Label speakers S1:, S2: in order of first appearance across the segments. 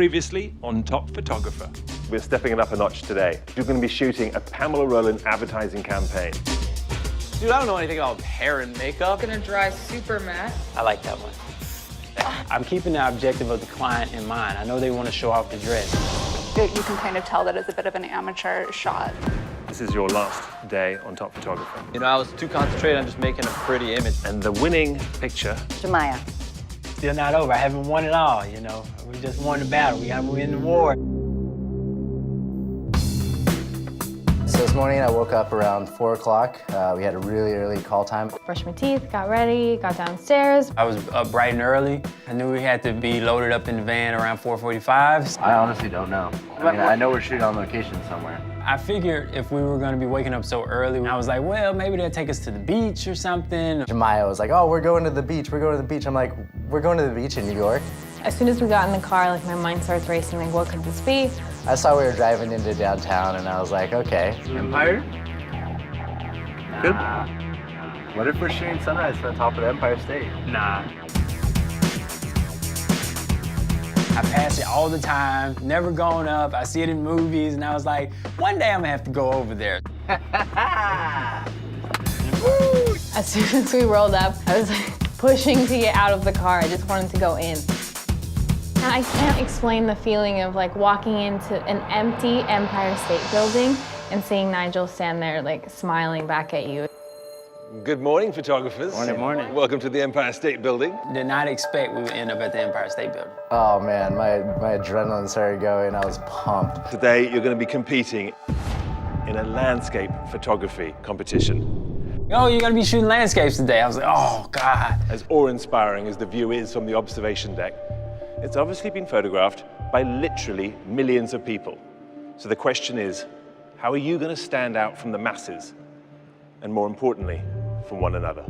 S1: Previously on Top Photographer.
S2: We're stepping it up a notch today. You're going to be shooting a Pamela Roland advertising campaign.
S3: Dude, I don't know anything about hair and makeup.
S4: Gonna dry super matte.
S5: I like that one. I'm keeping the objective of the client in mind. I know they want to show off the dress.
S6: You can kind of tell that it's a bit of an amateur shot.
S2: This is your last day on Top Photographer.
S3: You know, I was too concentrated on just making a pretty image.
S2: And the winning picture...
S7: Jemiah.
S5: Still not over. I haven't won it all, you know. We just won the battle. We got to win the war.
S8: So this morning I woke up around 4 o'clock. We had a really early call time.
S9: Brushed my teeth, got ready, got downstairs.
S5: I was up bright and early. I knew we had to be loaded up in the van around 4:45.
S8: I honestly don't know. I mean, I know we're shooting on location somewhere.
S5: I figured if we were going to be waking up so early, I was like, well, maybe they'll take us to the beach or something.
S8: Jemiah was like, oh, we're going to the beach, we're going to the beach. I'm like, we're going to the beach in New York.
S9: As soon as we got in the car, like my mind starts racing, like what could this be?
S8: I saw we were driving into downtown and I was like, okay. Empire? Good. What if we're shooting sunrise from the top of the Empire State?
S5: Nah. I pass it all the time, never going up. I see it in movies, and I was like, one day I'm gonna have to go over there.
S9: As soon as we rolled up, I was like pushing to get out of the car. I just wanted to go in. And I can't explain the feeling of like walking into an empty Empire State Building and seeing Nigel stand there like smiling back at you.
S2: Good morning, photographers.
S5: Morning.
S2: Welcome to the Empire State Building.
S5: Did not expect we would end up at the Empire State Building.
S8: Oh man, my adrenaline started going. I was pumped.
S2: Today, you're going to be competing in a landscape photography competition.
S5: Oh, you're gonna be shooting landscapes today. I was like, oh, God.
S2: As awe-inspiring as the view is from the observation deck, it's obviously been photographed by literally millions of people. So the question is, how are you going to stand out from the masses? And more importantly, from one another.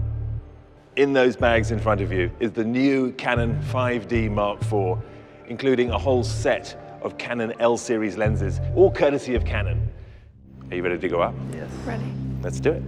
S2: In those bags in front of you is the new Canon 5D Mark IV, including a whole set of Canon L-series lenses, all courtesy of Canon. Are you ready to go up?
S8: Yes.
S6: Ready.
S2: Let's do it.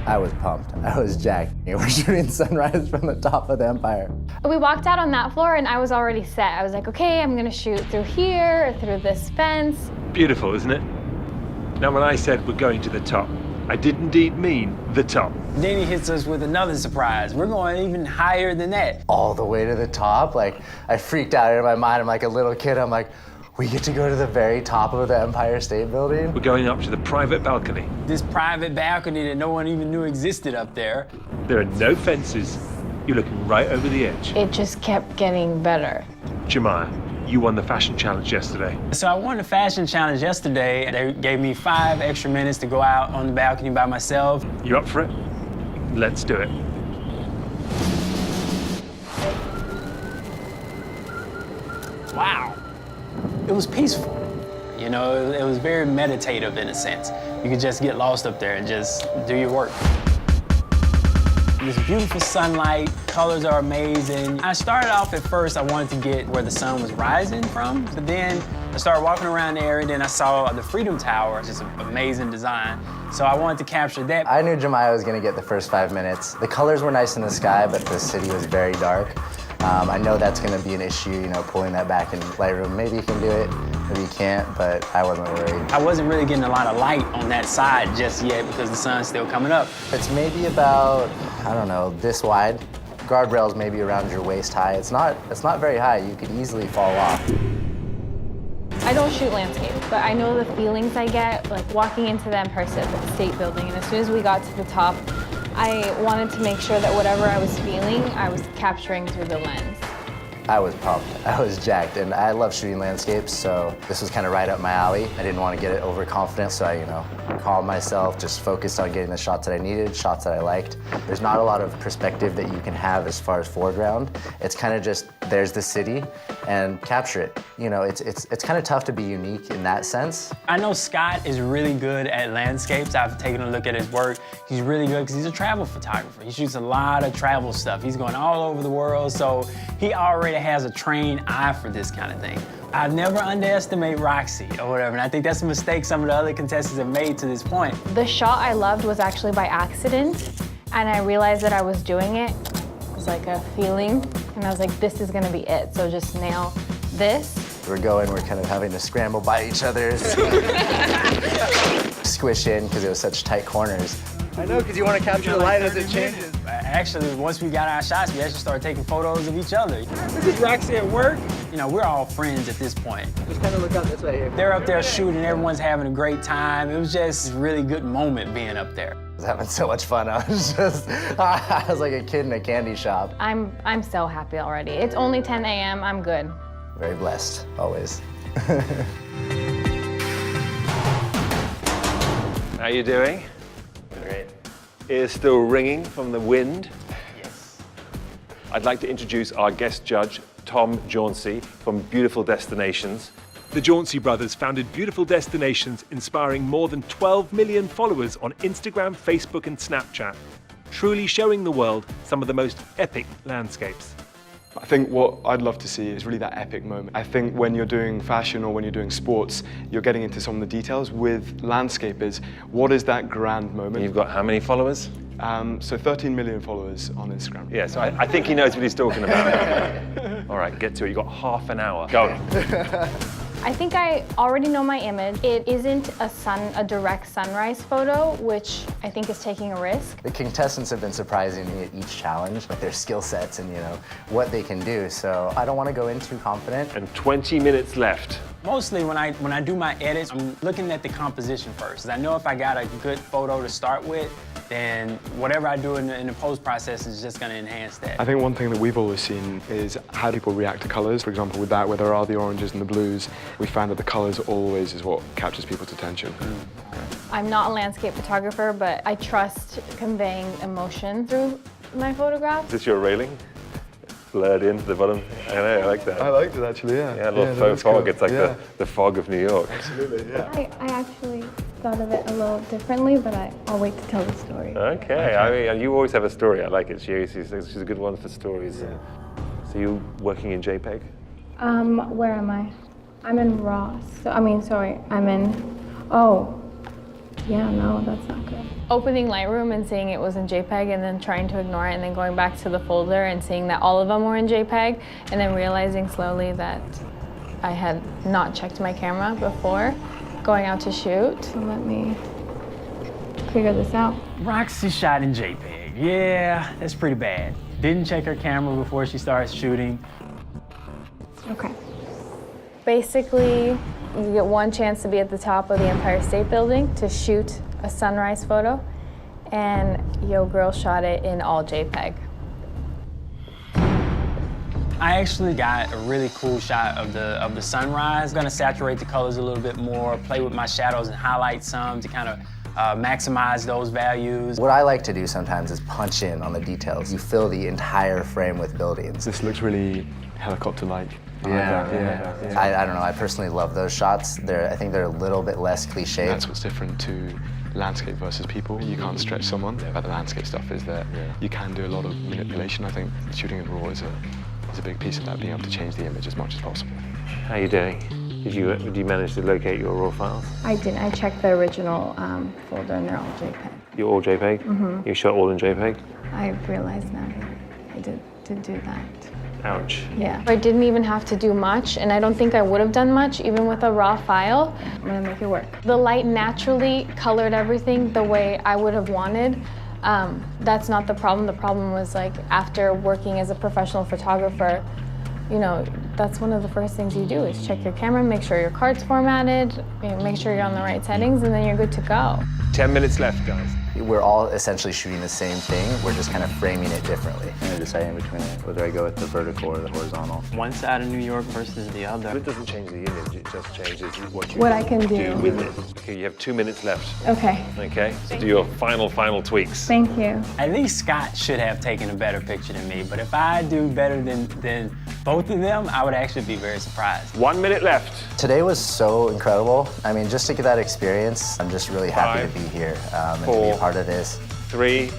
S8: I was pumped. I was jacked. We're shooting sunrise from the top of the Empire.
S9: We walked out on that floor and I was already set. I was like, okay, I'm gonna shoot through here, or through this fence.
S1: Beautiful, isn't it? Now, when I said we're going to the top, I did indeed mean the top.
S5: Then he hits us with another surprise. We're going even higher than that.
S8: All the way to the top. Like, I freaked out in my mind. I'm like a little kid. I'm like, we get to go to the very top of the Empire State Building?
S1: We're going up to the private balcony.
S5: This private balcony that no one even knew existed up there.
S1: There are no fences. You're looking right over the edge.
S9: It just kept getting better.
S1: Jemiah, you won the fashion challenge yesterday.
S5: So I won the fashion challenge yesterday. They gave me 5 extra minutes to go out on the balcony by myself.
S1: You up for it? Let's do it.
S5: Wow. It was peaceful. You know, it was very meditative in a sense. You could just get lost up there and just do your work. This beautiful sunlight, colors are amazing. I started off at first, I wanted to get where the sun was rising from, but then I started walking around the area, then I saw the Freedom Tower, just an amazing design. So I wanted to capture that.
S8: I knew Jemiah was gonna get the first 5 minutes. The colors were nice in the sky, but the city was very dark. I know that's gonna be an issue, you know, pulling that back in Lightroom. Maybe you can do it, maybe you can't, but I wasn't worried.
S5: I wasn't really getting a lot of light on that side just yet because the sun's still coming up.
S8: It's maybe about, I don't know, this wide. Guardrails maybe around your waist high. It's not very high. You could easily fall off.
S9: I don't shoot landscape, but I know the feelings I get like walking into the Empire State Building, and as soon as we got to the top, I wanted to make sure that whatever I was feeling, I was capturing through the lens.
S8: I was pumped. I was jacked, and I love shooting landscapes, so this was kind of right up my alley. I didn't want to get it overconfident, so I, calmed myself, just focused on getting the shots that I needed, shots that I liked. There's not a lot of perspective that you can have as far as foreground. It's kind of just, there's the city, and capture it. It's kind of tough to be unique in that sense.
S5: I know Scott is really good at landscapes. I've taken a look at his work. He's really good because he's a travel photographer. He shoots a lot of travel stuff. He's going all over the world, so he already has a trained eye for this kind of thing. I never underestimate Roxy or whatever, and I think that's a mistake some of the other contestants have made to this point.
S9: The shot I loved was actually by accident, and I realized that I was doing it. It was like a feeling, and I was like, this is gonna be it, so just nail this.
S8: We're kind of having to scramble by each other. Squish in, because it was such tight corners.
S4: I know, because you want to capture the light as it changes.
S5: Actually, once we got our shots, we actually started taking photos of each other. This is Roxy at work. We're all friends at this point.
S4: Just kind of look up this way here.
S5: They're up there shooting, everyone's having a great time. It was just a really good moment being up there.
S8: I was having so much fun. I was like a kid in a candy shop.
S9: I'm so happy already. It's only 10 a.m., I'm good.
S8: Very blessed, always.
S2: How you doing?
S8: Great.
S2: Ears still ringing from the wind? Yes. I'd like to introduce our guest judge, Tom Jauncey from Beautiful Destinations.
S1: The Jauncey brothers founded Beautiful Destinations, inspiring more than 12 million followers on Instagram, Facebook, and Snapchat, truly showing the world some of the most epic landscapes.
S7: I think what I'd love to see is really that epic moment. I think when you're doing fashion or when you're doing sports, you're getting into some of the details. With landscape is, what is that grand moment?
S2: You've got how many followers?
S7: So 13 million followers on Instagram.
S2: Yeah, so I think he knows what he's talking about. All right, get to it. You've got half an hour. Go.
S9: I think I already know my image. It isn't a direct sunrise photo, which I think is taking a risk.
S8: The contestants have been surprising me at each challenge with their skill sets and what they can do. So I don't want to go in too confident.
S2: And 20 minutes left.
S5: Mostly when I do my edits, I'm looking at the composition first. I know if I got a good photo to start with, then whatever I do in the post process is just going to enhance that.
S7: I think one thing that we've always seen is how people react to colors. For example, with that, where there are the oranges and the blues, we found that the colors always is what captures people's attention.
S9: I'm not a landscape photographer, but I trust conveying emotion through my photographs.
S2: Is this your railing? Blurred into the bottom. I know, I like that.
S7: I liked it actually, yeah.
S2: Yeah, a little faux fog. Cool. It's like the fog of New York.
S7: Absolutely, yeah.
S9: I actually thought of it a little differently, but I'll wait to tell the story.
S2: Okay. I mean, you always have a story. I like it. She's a good one for stories. Yeah. So you working in JPEG?
S9: Where am I? I'm in RAW. I'm in, yeah, no, that's not good. Opening Lightroom and seeing it was in JPEG and then trying to ignore it and then going back to the folder and seeing that all of them were in JPEG and then realizing slowly that I had not checked my camera before going out to shoot. So let me figure this out.
S5: Roxy shot in JPEG. Yeah, that's pretty bad. Didn't check her camera before she started shooting.
S9: Okay. Basically, you get one chance to be at the top of the Empire State Building to shoot a sunrise photo, and Yo Girl shot it in all JPEG.
S5: I actually got a really cool shot of the sunrise. I'm gonna saturate the colors a little bit more, play with my shadows and highlight some to kind of maximize those values.
S8: What I like to do sometimes is punch in on the details. You fill the entire frame with buildings.
S7: This looks really helicopter-like.
S8: Yeah. I don't know, I personally love those shots. I think they're a little bit less cliche.
S7: That's what's different to landscape versus people. You can't stretch someone, but the landscape stuff is that you can do a lot of manipulation. I think shooting in RAW is a big piece of that, being able to change the image as much as possible.
S2: How are you doing? Did you manage to locate your RAW files?
S9: I didn't. I checked the original folder and they're all JPEG.
S2: You're all JPEG? Mm-hmm. You shot all in JPEG?
S9: I realized now that I did do that.
S2: Ouch.
S9: Yeah. I didn't even have to do much, and I don't think I would have done much even with a raw file. I'm gonna make it work. The light naturally colored everything the way I would have wanted. That's not the problem. The problem was like after working as a professional photographer, that's one of the first things you do is check your camera, make sure your card's formatted, make sure you're on the right settings, and then you're good to go.
S2: 10 minutes left, guys.
S8: We're all essentially shooting the same thing. We're just kind of framing it differently. I'm deciding between whether I go with the vertical or the horizontal.
S5: One side of New York versus the other.
S2: But it doesn't change the image, it just changes what you
S9: What I can do.
S2: with it. Okay, you have 2 minutes left.
S9: Okay.
S2: Okay, so do your final tweaks.
S9: Thank you.
S5: At least Scott should have taken a better picture than me, but if I do better than both of them, I would actually be very surprised.
S2: 1 minute left.
S8: Today was so incredible. I mean, just to get that experience, I'm just really happy to be here and to be a part of this.
S2: 3,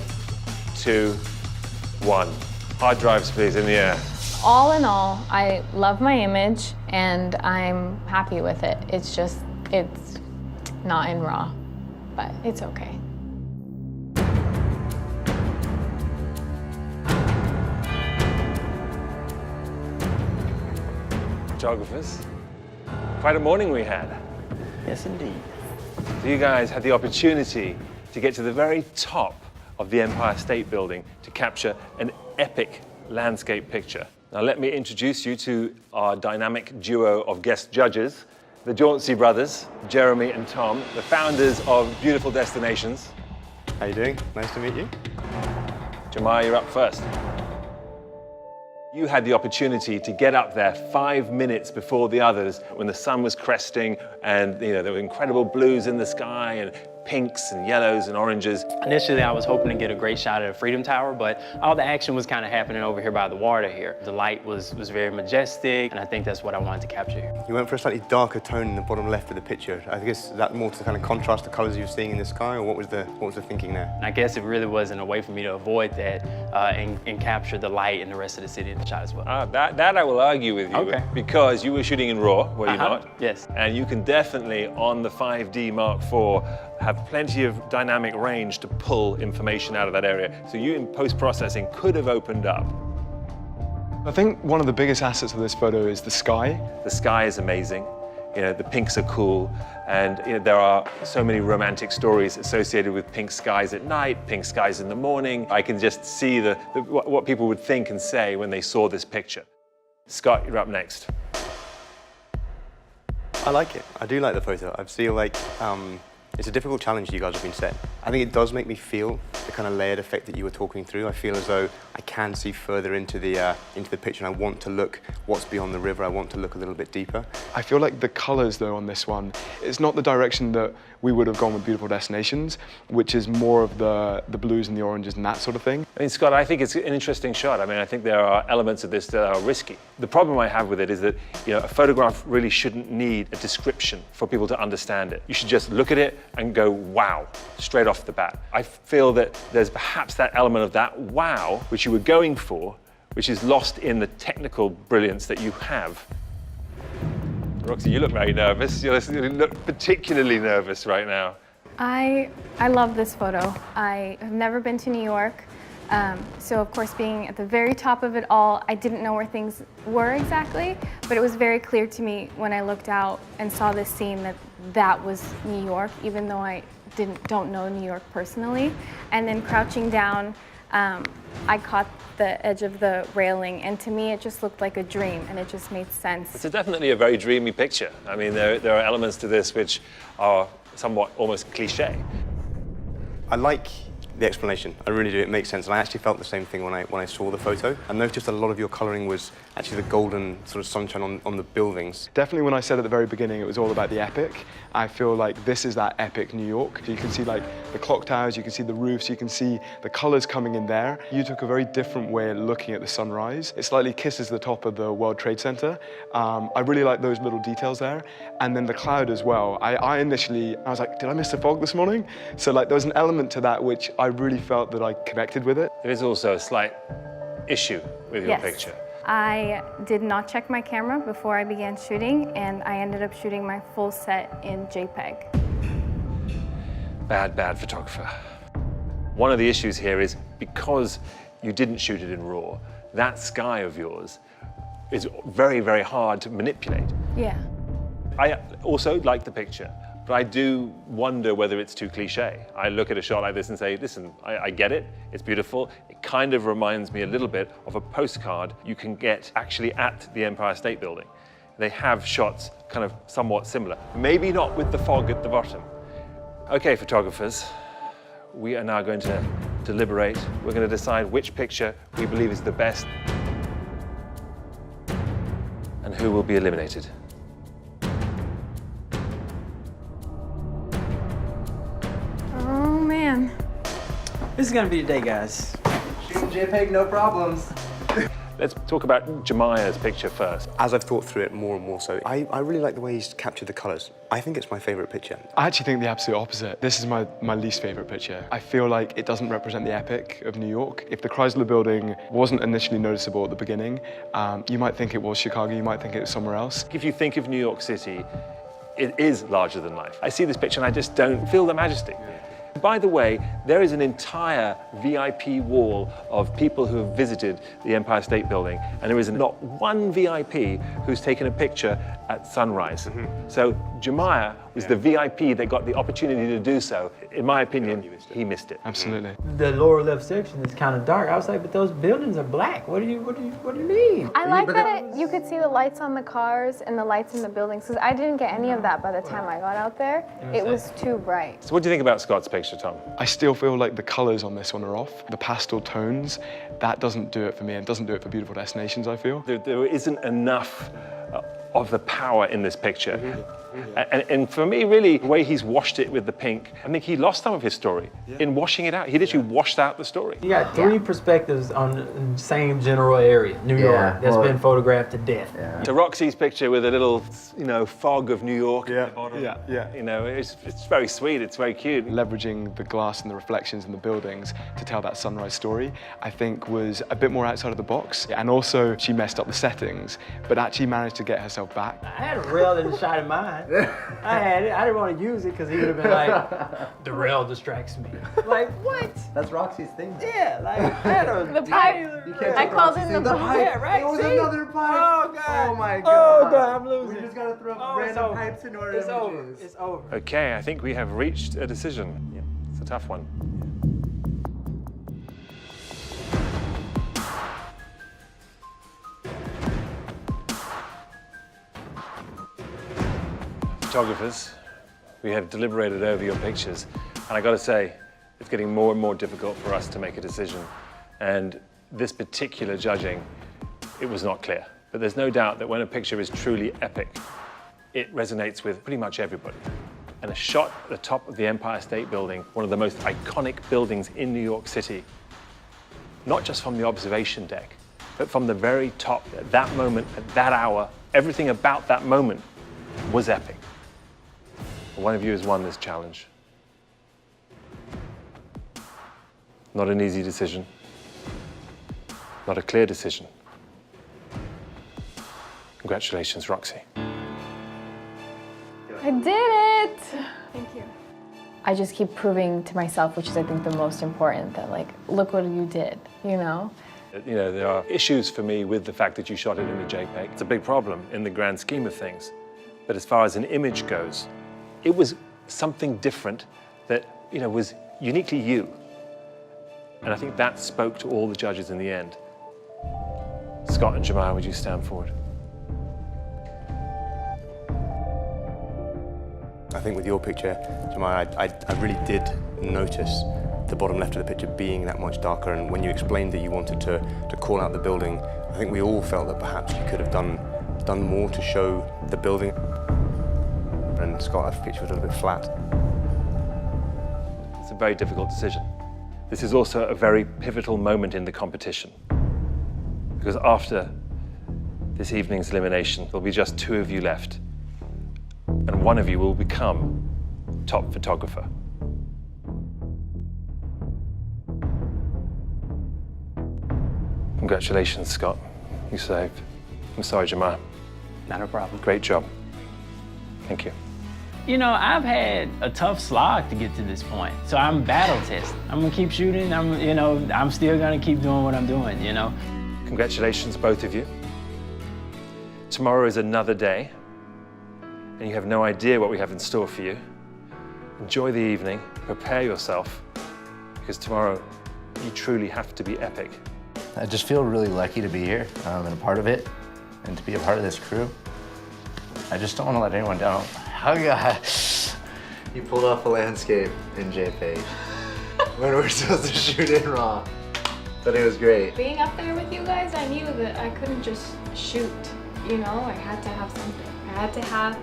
S2: 2, 1. Hard drives, please, in the air.
S9: All in all, I love my image and I'm happy with it. It's just, it's not in RAW, but it's okay.
S2: Photographers, quite a morning we had.
S5: Yes, indeed.
S2: So you guys had the opportunity to get to the very top of the Empire State Building to capture an epic landscape picture. Now let me introduce you to our dynamic duo of guest judges, the Jauncey brothers, Jeremy and Tom, the founders of Beautiful Destinations.
S10: How you doing? Nice to meet you.
S2: Jamar, you're up first. You had the opportunity to get up there 5 minutes before the others when the sun was cresting and there were incredible blues in the sky and pinks and yellows and oranges.
S5: Initially, I was hoping to get a great shot at the Freedom Tower, but all the action was kind of happening over here by the water here. The light was very majestic, and I think that's what I wanted to capture here.
S10: You went for a slightly darker tone in the bottom left of the picture. I guess is that more to kind of contrast the colors you're seeing in the sky, or what was the thinking there?
S5: I guess it really wasn't a way for me to avoid that and capture the light and the rest of the city in the shot as well.
S2: That I will argue with you,
S5: okay,
S2: because you were shooting in RAW, were you not?
S5: Yes.
S2: And you can definitely, on the 5D Mark IV, have plenty of dynamic range to pull information out of that area. So you, in post-processing, could have opened up.
S7: I think one of the biggest assets of this photo is the sky.
S2: The sky is amazing. The pinks are cool, and there are so many romantic stories associated with pink skies at night, pink skies in the morning. I can just see what people would think and say when they saw this picture. Scott, you're up next.
S10: I like it. I do like the photo. I feel like it's a difficult challenge you guys have been set. I think it does make me feel the kind of layered effect that you were talking through. I feel as though I can see further into the picture, and I want to look what's beyond the river. I want to look a little bit deeper.
S7: I feel like the colors, though, on this one, it's not the direction that we would have gone with Beautiful Destinations, which is more of the blues and the oranges and that sort of thing.
S2: I mean, Scott, I think it's an interesting shot. I mean, I think there are elements of this that are risky. The problem I have with it is that, a photograph really shouldn't need a description for people to understand it. You should just look at it and go, wow, straight off the bat. I feel that there's perhaps that element of that wow, which you were going for, which is lost in the technical brilliance that you have. Roxy, you look very nervous. You look particularly nervous right now.
S9: I love this photo. I have never been to New York. So of course, being at the very top of it all, I didn't know where things were exactly, but it was very clear to me when I looked out and saw this scene that was New York, even though I don't know New York personally. And then crouching down, I caught the edge of the railing, and to me it just looked like a dream, and it just made sense.
S2: It's definitely a very dreamy picture. I mean, there are elements to this which are somewhat almost cliche.
S10: I like the explanation. I really do. It makes sense. And I actually felt the same thing when I saw the photo. I noticed a lot of your coloring was actually the golden sort of sunshine on the buildings.
S7: Definitely when I said at the very beginning it was all about the epic, I feel like this is that epic New York. You can see like the clock towers, you can see the roofs, you can see the colors coming in there. You took a very different way of looking at the sunrise. It slightly kisses the top of the World Trade Center. I really like those little details there. And then the cloud as well. I initially was like, did I miss the fog this morning? So like there was an element to that which I really felt that I connected with it.
S2: There is also a slight issue with your picture.
S9: I did not check my camera before I began shooting, and I ended up shooting my full set in JPEG.
S2: Bad photographer. One of the issues here is because you didn't shoot it in RAW, that sky of yours is very, very hard to manipulate.
S9: Yeah.
S2: I also like the picture, but I do wonder whether it's too cliche. I look at a shot like this and say, listen, I get it, it's beautiful. It kind of reminds me a little bit of a postcard you can get actually at the Empire State Building. They have shots kind of somewhat similar. Maybe not with the fog at the bottom. Okay, photographers, we are now going to deliberate. We're going to decide which picture we believe is the best and who will be eliminated.
S9: Oh, man.
S5: This is gonna be the day, guys.
S4: Shooting JPEG, no problems.
S2: Let's talk about Jemiah's picture first.
S10: As I've thought through it more and more so, I really like the way he's captured the colours. I think it's my favourite picture.
S7: I actually think the absolute opposite. This is my least favorite picture. I feel like it doesn't represent the epic of New York. If the Chrysler Building wasn't initially noticeable at the beginning, you might think it was Chicago, you might think it was somewhere else.
S2: If you think of New York City, it is larger than life. I see this picture and I just don't feel the majesty. By the way, there is an entire VIP wall of people who have visited the Empire State Building, and there is not one VIP who's taken a picture at sunrise. So Jemiah was the VIP that got the opportunity to do so. In my opinion, he missed it.
S7: Absolutely.
S11: The lower left section is kind of dark. I was like, but those buildings are black. What do you mean?
S9: I like that you could see the lights on the cars and the lights in the buildings, because I didn't get any of that by the time I got out there. It was too bright.
S2: So what do you think about Scott's picture, Tom?
S7: I still feel like the colours on this one are off. The pastel tones, that doesn't do it for me and doesn't do it for Beautiful Destinations, I feel.
S2: There isn't enough of the power in this picture. And for me, really, the way he's washed it with the pink, I think he lost some of his story in washing it out. He literally washed out the story.
S11: You got three perspectives on the same general area, New York, that's been photographed to death.
S2: To Roxy's picture with a little, fog of New York at the bottom. It's very sweet, it's very cute.
S7: Leveraging the glass and the reflections in the buildings to tell that sunrise story, I think was a bit more outside of the box. And also, she messed up the settings, but actually managed to get herself back.
S11: I had a rail in the shot of mine. I had it. I didn't want to use it because he would have been like, the rail distracts me. Like, what?
S4: That's Roxy's thing.
S11: Yeah, like, I had a
S9: The pipe. I called it the pipe.
S11: Yeah, right?
S4: It was
S11: See?
S4: another pipe.
S11: Oh, God.
S4: Oh, my God.
S11: Oh, God, I'm losing.
S4: We just got to throw
S11: Oh,
S4: random pipes in order
S11: It's
S4: to
S11: over.
S4: choose.
S11: It's over.
S2: Okay, I think we have reached a decision. It's a tough one. Photographers, we have deliberated over your pictures, and I gotta say, it's getting more and more difficult for us to make a decision. And this particular judging, it was not clear. But there's no doubt that when a picture is truly epic, it resonates with pretty much everybody. And a shot at the top of the Empire State Building, one of the most iconic buildings in New York City, not just from the observation deck, but from the very top, at that moment, at that hour, everything about that moment was epic. One of you has won this challenge. Not an easy decision. Not a clear decision. Congratulations, Roxy.
S9: I did it! Thank you. I just keep proving to myself, which is I think the most important, that look what you did,
S2: There are issues for me with the fact that you shot it in a JPEG. It's a big problem in the grand scheme of things. But as far as an image goes, it was something different that, was uniquely you. And I think that spoke to all the judges in the end. Scott and Jemiah, would you stand forward?
S10: I think with your picture, Jemiah, I really did notice the bottom left of the picture being that much darker, and when you explained that you wanted to call out the building, I think we all felt that perhaps you could have done more to show the building. And Scott, I picture was a little bit flat.
S2: It's a very difficult decision. This is also a very pivotal moment in the competition, because after this evening's elimination, there'll be just 2 of you left, and one of you will become top photographer. Congratulations, Scott. You saved. I'm sorry, Jemiah.
S5: Not a problem.
S2: Great job. Thank you.
S5: I've had a tough slog to get to this point, so I'm battle tested. I'm gonna keep shooting. I'm still gonna keep doing what I'm doing.
S2: Congratulations, both of you. Tomorrow is another day, and you have no idea what we have in store for you. Enjoy the evening. Prepare yourself, because tomorrow you truly have to be epic.
S8: I just feel really lucky to be here and a part of it, and to be a part of this crew. I just don't want to let anyone down. Oh God. You pulled off a landscape in JPEG. when we're supposed to shoot in RAW. But it was great.
S9: Being up there with you guys, I knew that I couldn't just shoot, you know? I had to have something. I had to have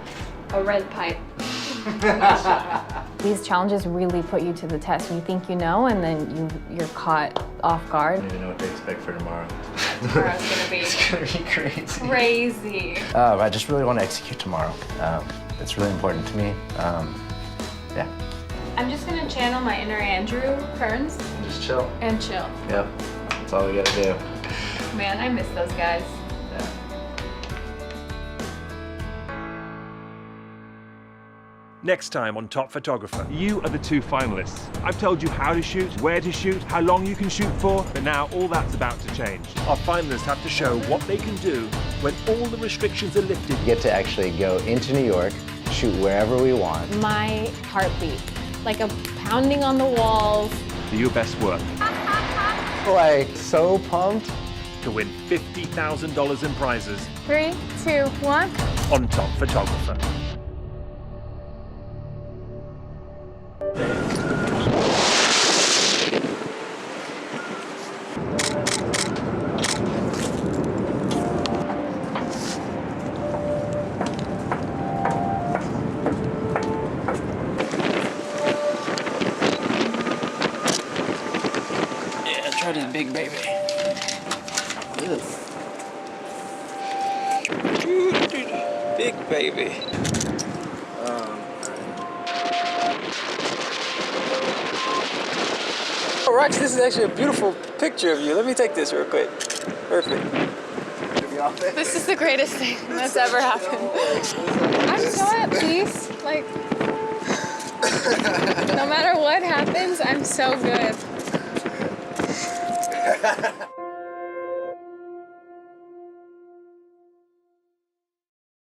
S9: a red pipe. These challenges really put you to the test. You think you know, and then you're caught off guard.
S8: I don't even know what to expect for tomorrow.
S9: Tomorrow's gonna be
S8: It's gonna be crazy.
S9: crazy.
S8: I just really want to execute tomorrow. It's really important to me. Yeah.
S9: I'm just gonna channel my inner Andrew Kearns
S8: Just chill.
S9: and chill.
S8: Yep. That's all we gotta do.
S9: Man, I miss those guys.
S8: Yeah.
S1: Next time on Top Photographer, you are the 2 finalists. I've told you how to shoot, where to shoot, how long you can shoot for, but now all that's about to change. Our finalists have to show what they can do when all the restrictions are lifted.
S8: We get to actually go into New York, shoot wherever we want.
S9: My heartbeat, like a pounding on the walls.
S1: Do your best work
S8: Like, so pumped.
S1: to win $50,000 in prizes
S9: 3, 2, 1.
S1: on Top Photographer.
S5: Yeah, try this big baby. Big baby. Oh, Rex, this is actually a beautiful picture of you. Let me take this real quick. Perfect.
S9: This is the greatest thing that's ever happened. I'm so at peace. Like, no matter what happens, I'm so good.